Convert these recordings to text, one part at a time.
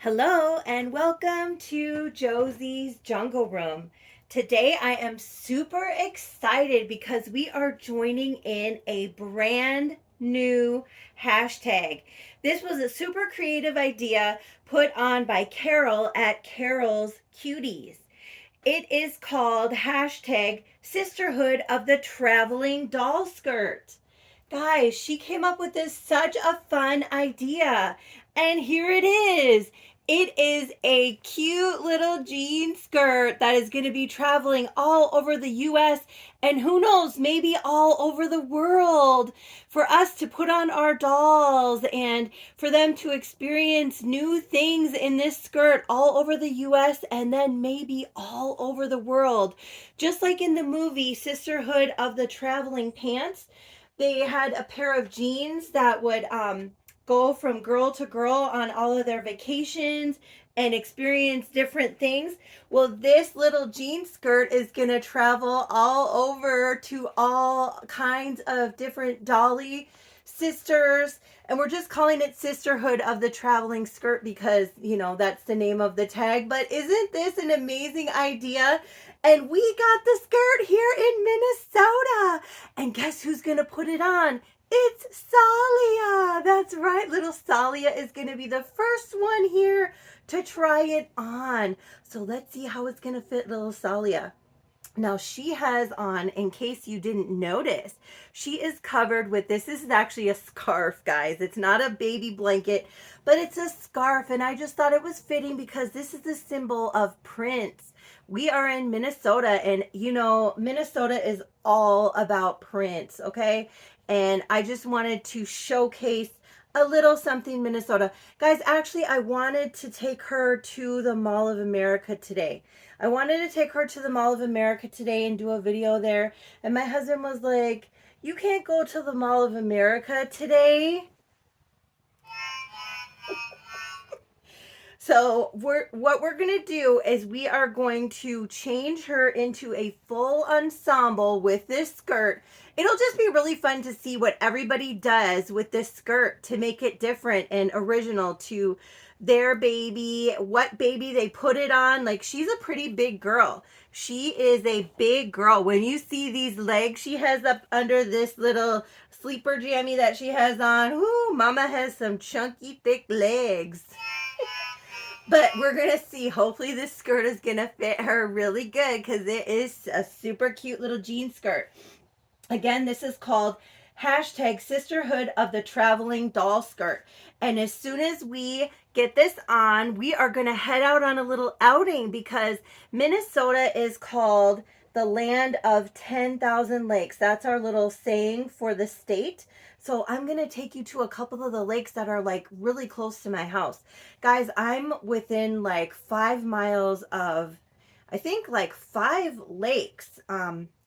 Hello and welcome to Josie's Jungle Room. Today I am super excited because we are joining in a brand new hashtag. This was a super creative idea put on by Carol at Carol's Cuties. It is called hashtag Sisterhood of the Traveling Doll Skirt. Guys, she came up with this such a fun idea. And here it is. It is a cute little jean skirt that is going to be traveling all over the US and who knows, maybe all over the world for us to put on our dolls and for them to experience new things in this skirt all over the US and then maybe all over the world. Just like in the movie Sisterhood of the Traveling Pants, they had a pair of jeans that would go from girl to girl on all of their vacations and experience different things. Well, this little jean skirt is going to travel all over to all kinds of different dolly sisters. And we're just calling it Sisterhood of the Traveling Skirt because, that's the name of the tag. But isn't this an amazing idea? And we got the skirt here in Minnesota. And guess who's going to put it on? It's Salia. That's right. Little Salia is going to be the first one here to try it on. So let's see how it's going to fit little Salia. Now she has on, in case you didn't notice, she is covered with, this is actually a scarf, guys. It's not a baby blanket, but it's a scarf. And I just thought it was fitting because this is the symbol of Prince. We are in Minnesota and Minnesota is all about Prince, okay? And I just wanted to showcase a little something Minnesota. Guys, actually, I wanted to take her to the Mall of America today. I wanted to take her to the Mall of America today and do a video there. And my husband was like, you can't go to the Mall of America today. So what we're going to do is we are going to change her into a full ensemble with this skirt. It'll just be really fun to see what everybody does with this skirt to make it different and original to their baby, what baby they put it on. Like, she's a pretty big girl. She is a big girl. When you see these legs she has up under this little sleeper jammy that she has on, ooh, mama has some chunky, thick legs. But we're going to see. Hopefully this skirt is going to fit her really good because it is a super cute little jean skirt. Again, this is called hashtag Sisterhood of the Traveling Doll Skirt. And as soon as we get this on, we are going to head out on a little outing because Minnesota is called the land of 10,000 lakes. That's our little saying for the state. So I'm going to take you to a couple of the lakes that are like really close to my house. Guys, I'm within like 5 miles of, I think like 5 lakes.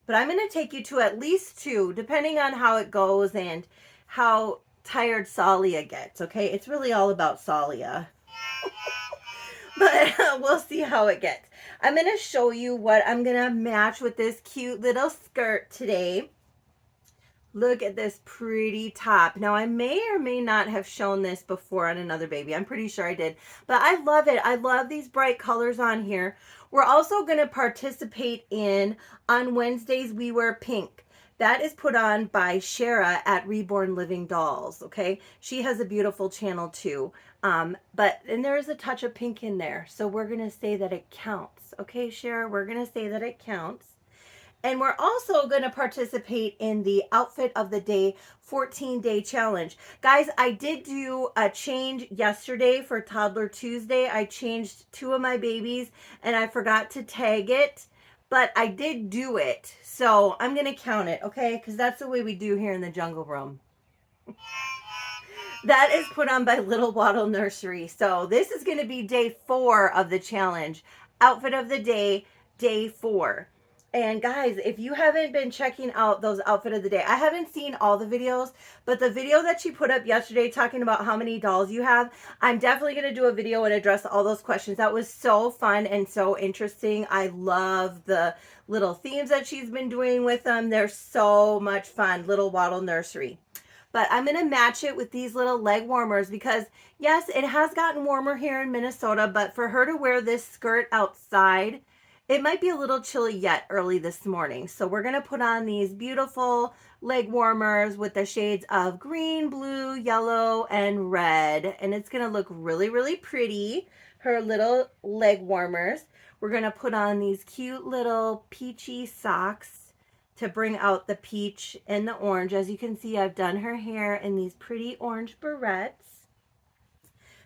But I'm going to take you to at least 2, depending on how it goes and how tired Salia gets, okay? It's really all about Salia. But we'll see how it gets. I'm going to show you what I'm going to match with this cute little skirt today. Look at this pretty top. Now, I may or may not have shown this before on another baby. I'm pretty sure I did. But I love it. I love these bright colors on here. We're also going to participate in, on Wednesdays, we wear pink. That is put on by Shara at Reborn Living Dolls, okay? She has a beautiful channel too. And there is a touch of pink in there. So we're going to say that it counts. Okay, Shara, we're going to say that it counts. And we're also going to participate in the Outfit of the Day 14-day challenge. Guys, I did do a change yesterday for Toddler Tuesday. I changed 2 of my babies and I forgot to tag it, but I did do it. So I'm going to count it, okay? Because that's the way we do here in the Jungle Room. That is put on by Little Waddle Nursery. So this is going to be day 4 of the challenge. Outfit of the Day, day 4. And guys, if you haven't been checking out those outfit of the day, I haven't seen all the videos, but the video that she put up yesterday talking about how many dolls you have, I'm definitely going to do a video and address all those questions. That was so fun and so interesting. I love the little themes that she's been doing with them. They're so much fun. Little Waddle Nursery. but I'm going to match it with these little leg warmers because yes, it has gotten warmer here in Minnesota, but for her to wear this skirt outside, it might be a little chilly yet early this morning. So we're going to put on these beautiful leg warmers with the shades of green, blue, yellow, and red. And it's going to look really, really pretty. Her little leg warmers. We're going to put on these cute little peachy socks to bring out the peach and the orange. As you can see, I've done her hair in these pretty orange barrettes.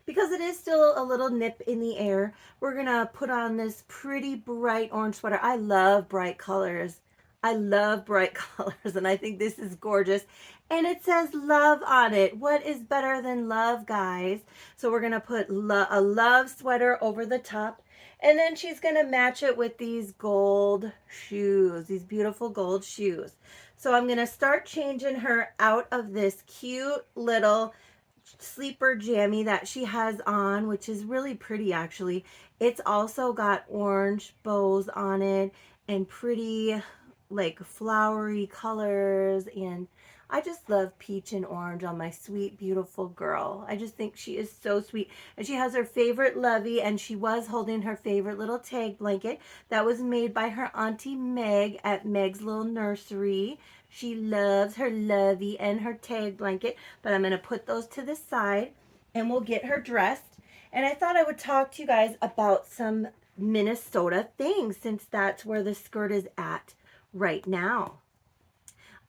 Because it is still a little nip in the air, we're gonna put on this pretty bright orange sweater. I love bright colors. I love bright colors, and I think this is gorgeous. And it says love on it. What is better than love, guys? So we're gonna put a love sweater over the top. And then she's gonna match it with these gold shoes, these beautiful gold shoes. So I'm gonna start changing her out of this cute little sleeper jammy that she has on, which is really pretty actually. It's also got orange bows on it and pretty like flowery colors, and I just love peach and orange on my sweet beautiful girl. I just think she is so sweet, and she has her favorite lovey, and she was holding her favorite little tag blanket that was made by her auntie Meg at Meg's Little Nursery. She loves her lovey and her tag blanket, but I'm going to put those to the side and we'll get her dressed. And I thought I would talk to you guys about some Minnesota things since that's where the skirt is at right now.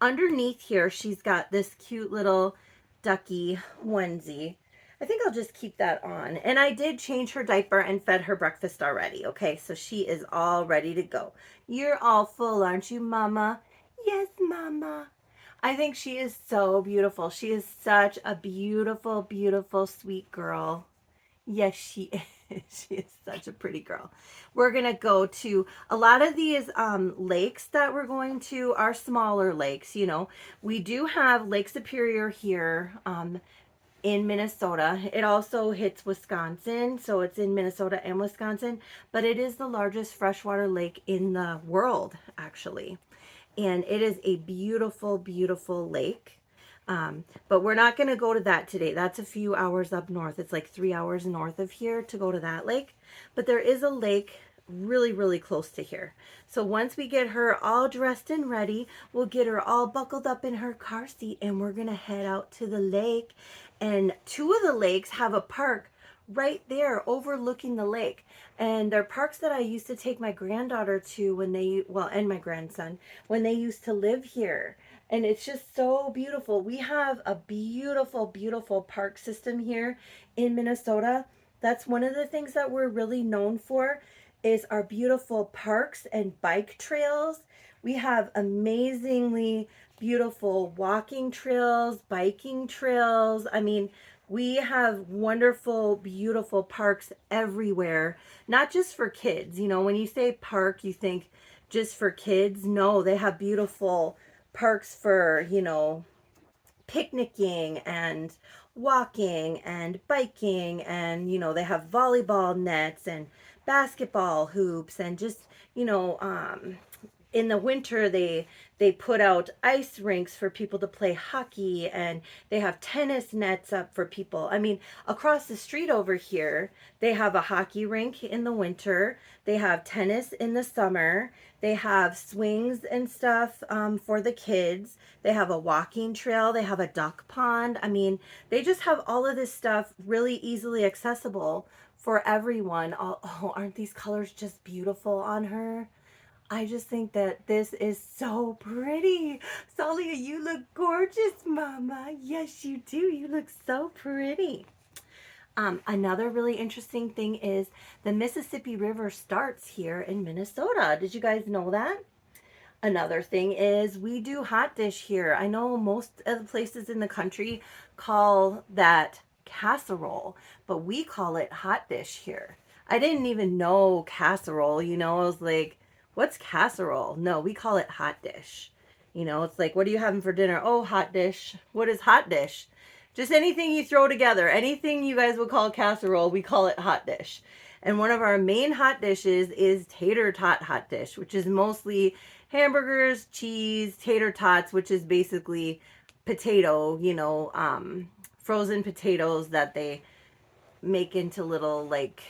Underneath here, she's got this cute little ducky onesie. I think I'll just keep that on. And I did change her diaper and fed her breakfast already. Okay, so she is all ready to go. You're all full, aren't you, Mama? Yes, Mama. I think she is so beautiful. She is such a beautiful, beautiful, sweet girl. Yes, she is. She is such a pretty girl. We're going to go to a lot of these lakes that we're going to are smaller lakes. You know, we do have Lake Superior here in Minnesota. It also hits Wisconsin, so it's in Minnesota and Wisconsin, but it is the largest freshwater lake in the world, actually. And it is a beautiful, beautiful lake. But we're not going to go to that today. That's a few hours up north. It's like 3 hours north of here to go to that lake. But there is a lake really, really close to here. So once we get her all dressed and ready, we'll get her all buckled up in her car seat and we're going to head out to the lake. And two of the lakes have a park right there overlooking the lake. And they're parks that I used to take my granddaughter to when they, well, and my grandson, when they used to live here. And it's just so beautiful. We have a beautiful, beautiful park system here in Minnesota. That's one of the things that we're really known for is our beautiful parks and bike trails. We have amazingly beautiful walking trails, biking trails. I mean, we have wonderful, beautiful parks everywhere, not just for kids. You know, when you say park, you think just for kids. No, they have beautiful parks for, you know, picnicking and walking and biking, and you know, they have volleyball nets and basketball hoops, and just, you know, in the winter they put out ice rinks for people to play hockey, and they have tennis nets up for people. I mean, across the street over here, they have a hockey rink in the winter. They have tennis in the summer. They have swings and stuff for the kids. They have a walking trail. They have a duck pond. I mean, they just have all of this stuff really easily accessible for everyone. Oh, aren't these colors just beautiful on her? I just think that this is so pretty. Solia, you look gorgeous, Mama. Yes, you do. You look so pretty. Another really interesting thing is the Mississippi River starts here in Minnesota. Did you guys know that? Another thing is we do hot dish here. I know most of the places in the country call that casserole, but we call it hot dish here. I didn't even know casserole, you know, I was like, what's casserole? No, we call it hot dish. You know, it's like, what are you having for dinner? Oh, hot dish. What is hot dish? Just anything you throw together. Anything you guys would call casserole, we call it hot dish. And one of our main hot dishes is tater tot hot dish, which is mostly hamburgers, cheese, tater tots, which is basically potato, frozen potatoes that they make into little like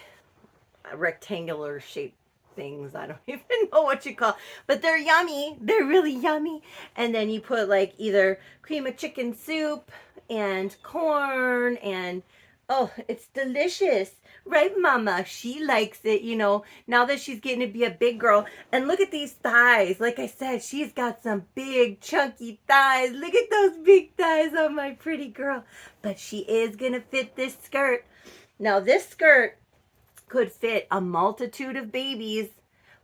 rectangular shaped things. I don't even know what you call, but they're yummy. They're really yummy. And then you put like either cream of chicken soup and corn and oh, it's delicious. Right, Mama? She likes it, now that she's getting to be a big girl. And look at these thighs. Like I said, she's got some big, chunky thighs. Look at those big thighs on my pretty girl. But she is going to fit this skirt. Now, this skirt could fit a multitude of babies,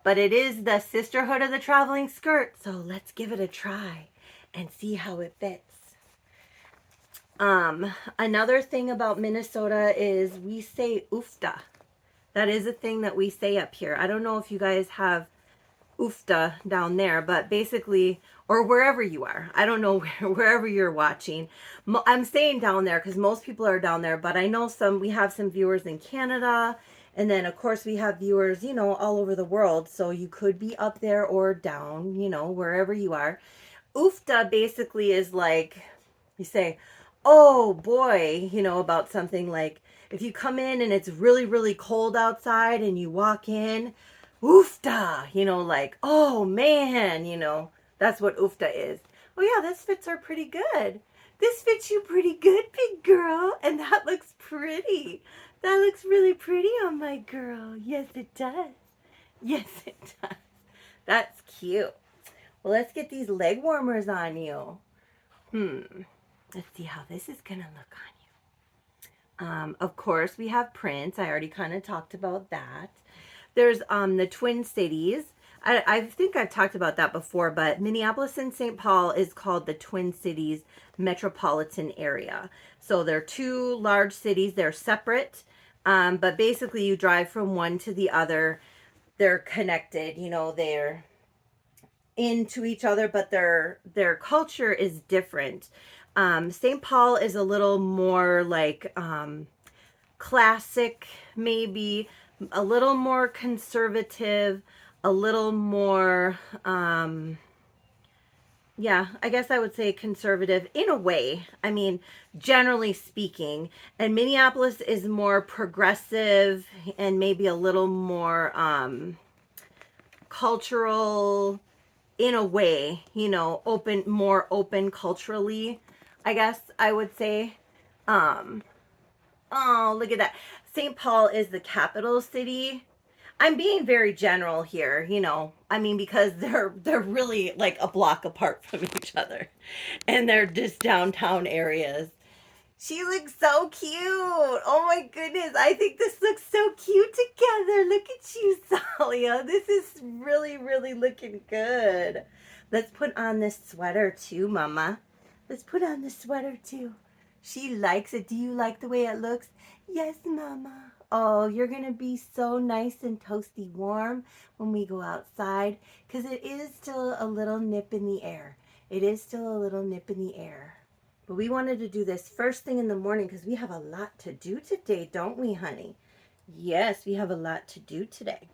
but it is the Sisterhood of the Traveling Skirt. So let's give it a try and see how it fits. Another thing about Minnesota is we say oofta. That is a thing that we say up here. I don't know if you guys have oofta down there, but basically, or wherever you are. I don't know wherever you're watching. I'm saying down there because most people are down there, but I know we have some viewers in Canada. And then, of course, we have viewers, all over the world. So you could be up there or down, wherever you are. Oofta basically is like, you say, oh boy, about something like if you come in and it's really, really cold outside and you walk in, oofta, like, oh man, that's what oofta is. Oh yeah, this fits her pretty good. This fits you pretty good, big girl. And that looks pretty. That looks really pretty on my girl. Yes, it does. Yes, it does. That's cute. Well, let's get these leg warmers on you. Let's see how this is going to look on you. Of course, we have prints. I already kind of talked about that. There's the Twin Cities. I think I've talked about that before, but Minneapolis and St. Paul is called the Twin Cities metropolitan area. So they're two large cities. They're separate, but basically you drive from one to the other. They're connected, they're into each other, but their culture is different. St. Paul is a little more like classic, maybe a little more conservative, a little more, yeah, I guess I would say conservative in a way. I mean, generally speaking. And Minneapolis is more progressive and maybe a little more cultural in a way, more open culturally, I guess I would say. Oh, look at that. St. Paul is the capital city. I'm being very general here, I mean, because they're really like a block apart from each other. And they're just downtown areas. She looks so cute. Oh my goodness. I think this looks so cute together. Look at you, Salia. This is really, really looking good. Let's put on this sweater too, Mama. Let's put on the sweater too. She likes it. Do you like the way it looks? Yes, Mama. Oh, you're going to be so nice and toasty warm when we go outside because it is still a little nip in the air. It is still a little nip in the air. But we wanted to do this first thing in the morning because we have a lot to do today, don't we, honey? Yes, we have a lot to do today.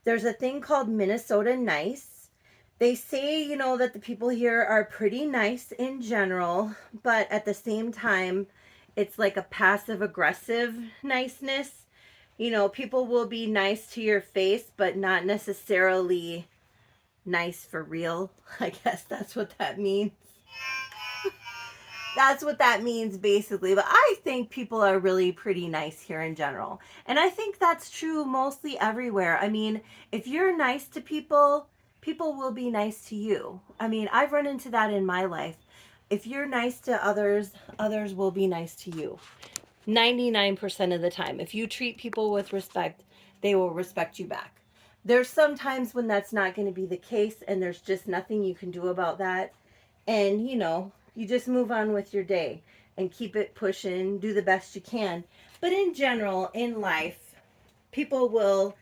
There's a thing called Minnesota Nice. They say, that the people here are pretty nice in general, but at the same time, it's like a passive-aggressive niceness. People will be nice to your face, but not necessarily nice for real. I guess that's what that means. That's what that means basically. But I think people are really pretty nice here in general. And I think that's true mostly everywhere. I mean, if you're nice to people, people will be nice to you. I mean, I've run into that in my life. If you're nice to others, others will be nice to you. 99% of the time. If you treat people with respect, they will respect you back. There's some times when that's not going to be the case and there's just nothing you can do about that. And, you just move on with your day and keep it pushing, do the best you can. But in general, in life, people will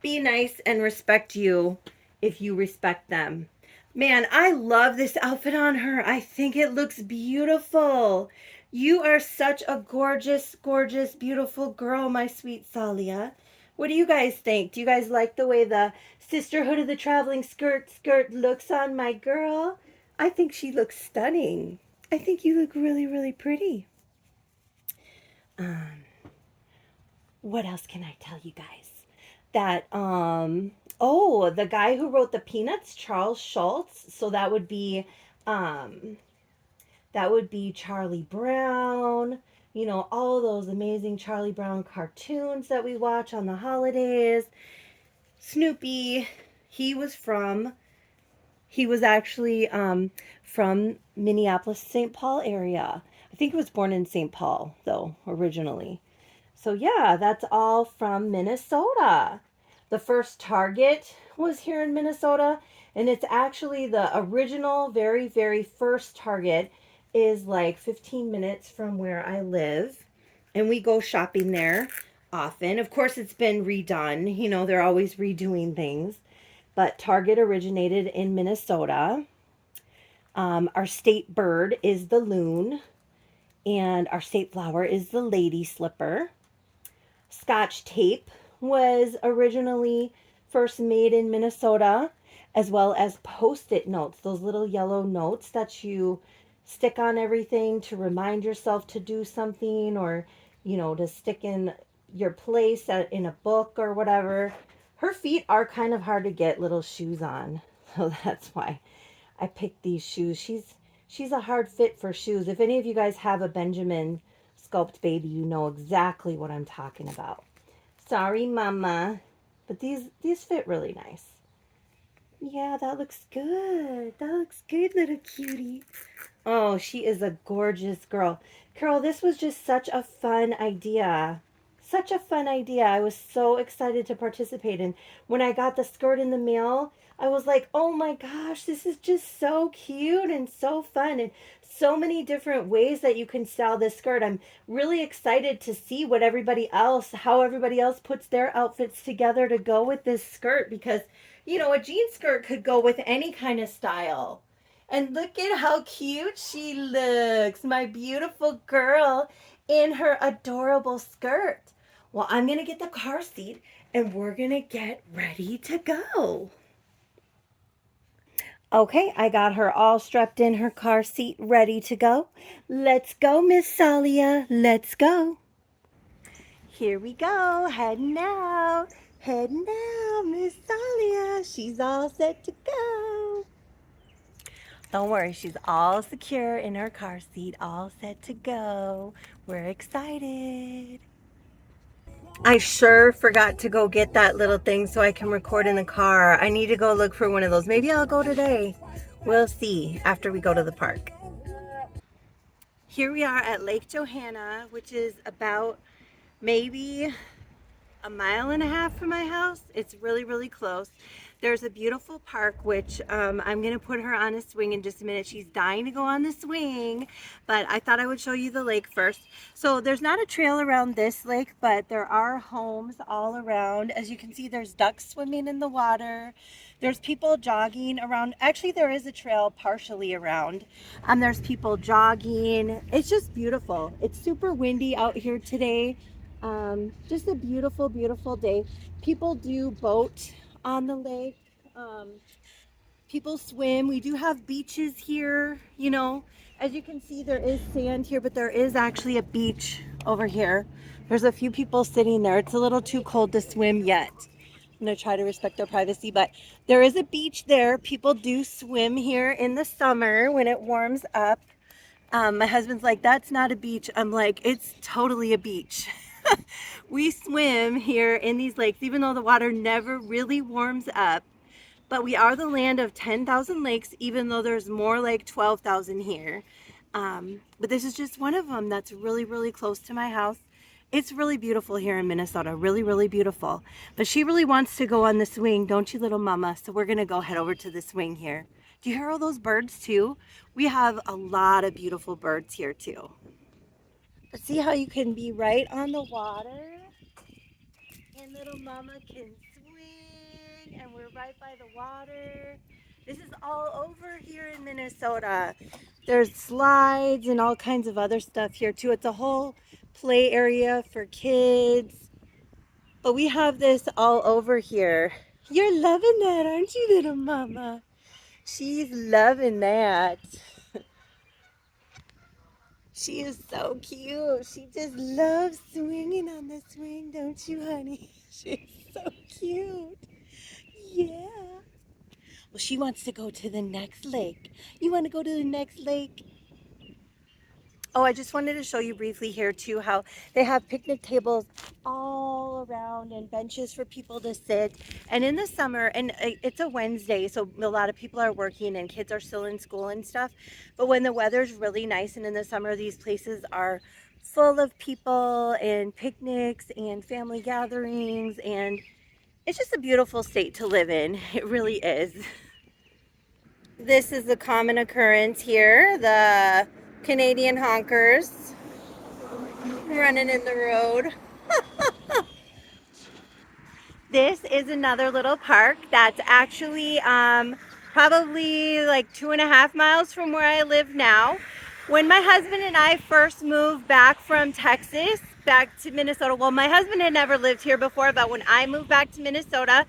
be nice and respect you if you respect them. Man, I love this outfit on her. I think it looks beautiful. You are such a gorgeous, gorgeous, beautiful girl, my sweet Salia. What do you guys think? Do you guys like the way the Sisterhood of the Traveling Skirt looks on my girl? I think she looks stunning. I think you look really, really pretty. Um, what else can I tell you guys? That oh, the guy who wrote the Peanuts, Charles Schultz. So um that would be Charlie Brown. You know, all those amazing Charlie Brown cartoons that we watch on the holidays. Snoopy, he was from he was actually from Minneapolis, St. Paul area. I think he was born in St. Paul though, originally. So yeah, that's all from Minnesota. The first Target was here in Minnesota, and it's actually the original, very, very first Target is like 15 minutes from where I live, and we go shopping there often. Of course, it's been redone. You know, they're always redoing things, but Target originated in Minnesota. Our state bird is the loon, and our state flower is the lady slipper. Scotch tape was originally first made in Minnesota, as well as post it notes, those little yellow notes that you stick on everything to remind yourself to do something, or, you know, to stick in your place in a book or whatever. Her feet are kind of hard to get little shoes on, so that's why I picked these shoes. She's a hard fit for shoes. If any of you guys have a Benjamin sculpt baby, you know exactly what I'm talking about. Sorry, Mama, but these fit really nice. Yeah, that looks good. That looks good, little cutie. Oh, she is a gorgeous girl. Carol, this was just such a fun idea. Such a fun idea. I was so excited to participate in. When I got the skirt in the mail, I was like, oh my gosh, this is just so cute and so fun, and so many different ways that you can style this skirt. I'm really excited to see how everybody else puts their outfits together to go with this skirt, because, you know, a jean skirt could go with any kind of style. And look at how cute she looks, my beautiful girl, in her adorable skirt. Well, I'm going to get the car seat and we're going to get ready to go. Okay, I got her all strapped in her car seat, ready to go. Let's go, Miss Salia. Let's go. Here we go, heading out. Heading out, Miss Salia. She's all set to go. Don't worry, she's all secure in her car seat, all set to go. We're excited. I sure forgot to go get that little thing so I can record in the car. I need to go look for one of those. Maybe I'll go today. We'll see after we go to the park. Here we are at Lake Johanna, which is about maybe a mile and a half from my house. It's really, really close. There's a beautiful park, which I'm going to put her on a swing in just a minute. She's dying to go on the swing, but I thought I would show you the lake first. So there's not a trail around this lake, but there are homes all around. As you can see, there's ducks swimming in the water. There's people jogging around. Actually, there is a trail partially around. There's people jogging. It's just beautiful. It's super windy out here today. Just a beautiful, beautiful day. People do boat on the lake. Um, People swim. We do have beaches here. You know, as you can see, there is sand here, but there is actually a beach over here. There's a few people sitting there. It's a little too cold to swim yet. I'm going to try to respect their privacy, but there is a beach there. People do swim here in the summer when it warms up. My husband's like, that's not a beach. I'm like, it's totally a beach. We swim here in these lakes, even though the water never really warms up. But we are the land of 10,000 lakes, even though there's more like 12,000 here. But this is just one of them that's really, really close to my house. It's really beautiful here in Minnesota, really, really beautiful. But she really wants to go on the swing, don't you, little mama? So we're gonna go head over to the swing here. Do you hear all those birds too? We have a lot of beautiful birds here too. But see how you can be right on the water and little mama can swing and we're right by the water. This is all over here in Minnesota. There's slides and all kinds of other stuff here too. It's a whole play area for kids. But we have this all over here. You're loving that, aren't you, little mama? She's loving that. She is so cute. She just loves swinging on the swing, don't you, honey? She's so cute. Yeah. Well, she wants to go to the next lake. You want to go to the next lake? Oh, I just wanted to show you briefly here too how they have picnic tables all around and benches for people to sit. And in the summer, and it's a Wednesday, so a lot of people are working and kids are still in school and stuff. But when the weather's really nice and in the summer, these places are full of people and picnics and family gatherings, and it's just a beautiful state to live in. It really is. This is a common occurrence here, the Canadian honkers running in the road. This is another little park that's actually probably like 2.5 miles from where I live now. When my husband and I first moved back from Texas back to Minnesota, well, my husband had never lived here before, but when I moved back to Minnesota,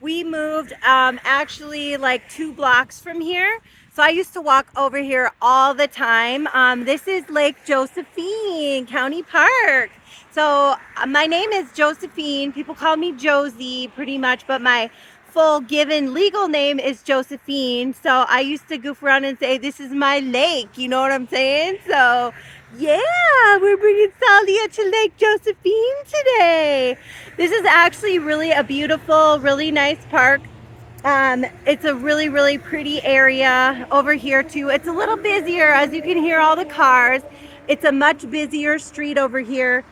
we moved actually like 2 blocks from here. So I used to walk over here all the time. This is Lake Josephine County Park. So my name is Josephine. People call me Josie pretty much, but my full given legal name is Josephine. So I used to goof around and say, this is my lake. You know what I'm saying? So yeah, we're bringing Salia to Lake Josephine today. This is actually really a beautiful, really nice park. It's a really, really pretty area over here too. It's a little busier, as you can hear all the cars. It's a much busier street over here.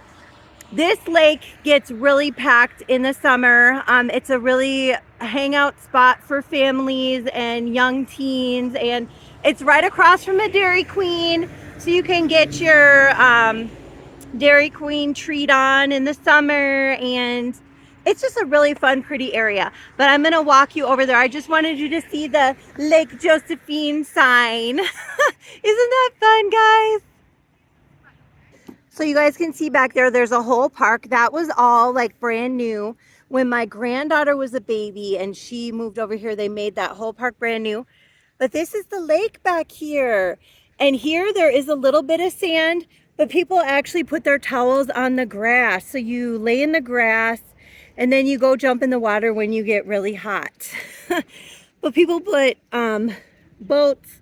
This lake gets really packed in the summer. It's a really hangout spot for families and young teens, and it's right across from a Dairy Queen, so you can get your Dairy Queen treat on in the summer, and it's just a really fun, pretty area. But I'm gonna walk you over there. I just wanted you to see the Lake Josephine sign. Isn't that fun, guys? So you guys can see back there, there's a whole park. That was all like brand new. When my granddaughter was a baby and she moved over here, they made that whole park brand new. But this is the lake back here. And here there is a little bit of sand, but people actually put their towels on the grass. So you lay in the grass and then you go jump in the water when you get really hot. But people put boats,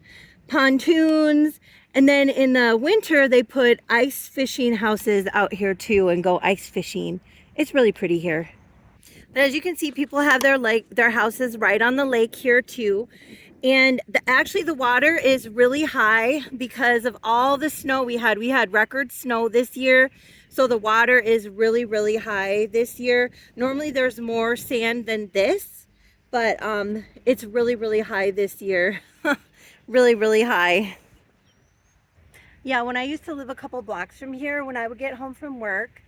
pontoons, and then in the winter they put ice fishing houses out here too and go ice fishing. It's really pretty here. But as you can see, people have their houses right on the lake here too. And actually the water is really high because of all the snow we had. We had record snow this year. So the water is really, really high this year. Normally there's more sand than this, but it's really, really high this year. Really, really high. Yeah, when I used to live a couple blocks from here, when I would get home from work,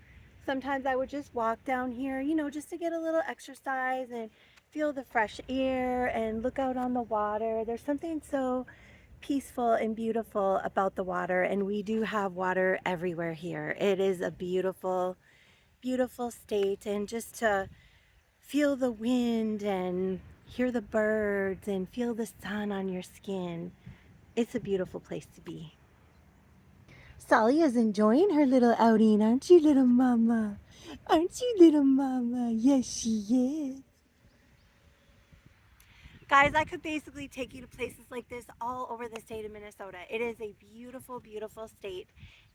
sometimes I would just walk down here, you know, just to get a little exercise and feel the fresh air and look out on the water. There's something so peaceful and beautiful about the water, and we do have water everywhere here. It is a beautiful, beautiful state, and just to feel the wind and hear the birds and feel the sun on your skin, it's a beautiful place to be. Sally is enjoying her little outing, aren't you, little mama? Aren't you, little mama? Yes, she is. Guys, I could basically take you to places like this all over the state of Minnesota. It is a beautiful, beautiful state.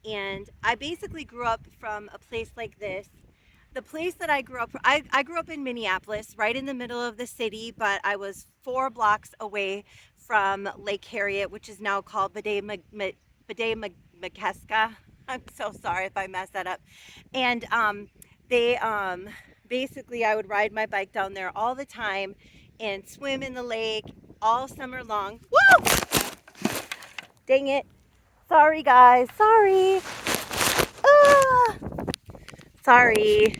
And I basically grew up from a place like this. The place that I grew up, I grew up in Minneapolis, right in the middle of the city, but I was 4 blocks away from Lake Harriet, which is now called Bidet-Mikeska. I'm so sorry if I messed that up. And they basically, I would ride my bike down there all the time and swim in the lake all summer long. Woo! Dang it. Sorry, guys. Sorry. Ah! Sorry.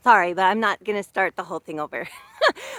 Sorry, but I'm not gonna start the whole thing over.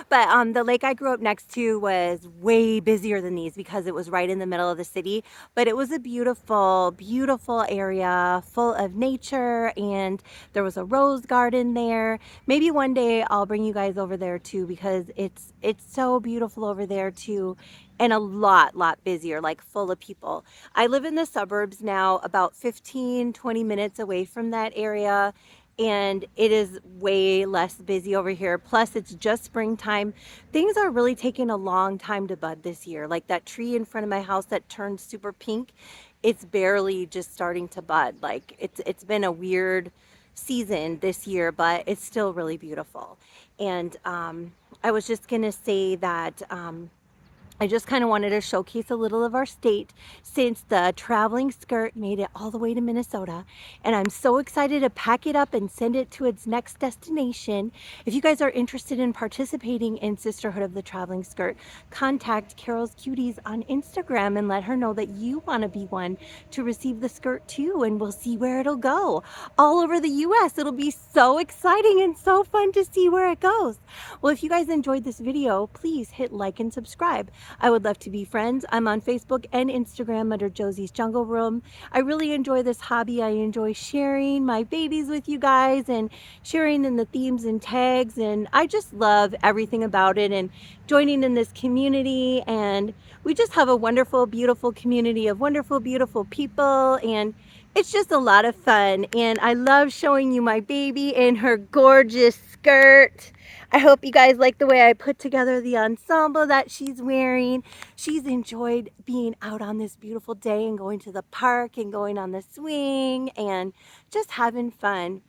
But the lake I grew up next to was way busier than these because it was right in the middle of the city. But it was a beautiful, beautiful area full of nature, and there was a rose garden there. Maybe one day I'll bring you guys over there too, because it's so beautiful over there too, and a lot busier, like full of people. I live in the suburbs now, about 15-20 minutes away from that area, and it is way less busy over here. Plus, it's just springtime. Things are really taking a long time to bud this year. Like that tree in front of my house that turned super pink, it's barely just starting to bud. Like it's been a weird season this year, but it's still really beautiful. And I was just gonna say that I just kind of wanted to showcase a little of our state since the traveling skirt made it all the way to Minnesota. And I'm so excited to pack it up and send it to its next destination. If you guys are interested in participating in Sisterhood of the Traveling Skirt, contact Carol's Cuties on Instagram and let her know that you want to be one to receive the skirt too. And we'll see where it'll go. All over the US. It'll be so exciting and so fun to see where it goes. Well, if you guys enjoyed this video, please hit like and subscribe. I would love to be friends. I'm on Facebook and Instagram under Josie's Jungle Room. I really enjoy this hobby. I enjoy sharing my babies with you guys and sharing in the themes and tags. And I just love everything about it and joining in this community. And we just have a wonderful, beautiful community of wonderful, beautiful people. And it's just a lot of fun. And I love showing you my baby in her gorgeous skirt. I hope you guys like the way I put together the ensemble that she's wearing. She's enjoyed being out on this beautiful day and going to the park and going on the swing and just having fun.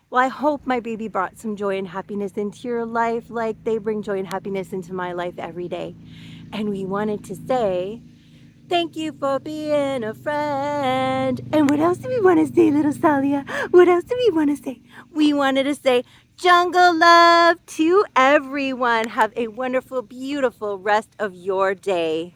Well, I hope my baby brought some joy and happiness into your life like they bring joy and happiness into my life every day. And we wanted to say, thank you for being a friend. And what else do we want to say, little Salia? What else do we want to say? We wanted to say jungle love to everyone. Have a wonderful, beautiful rest of your day.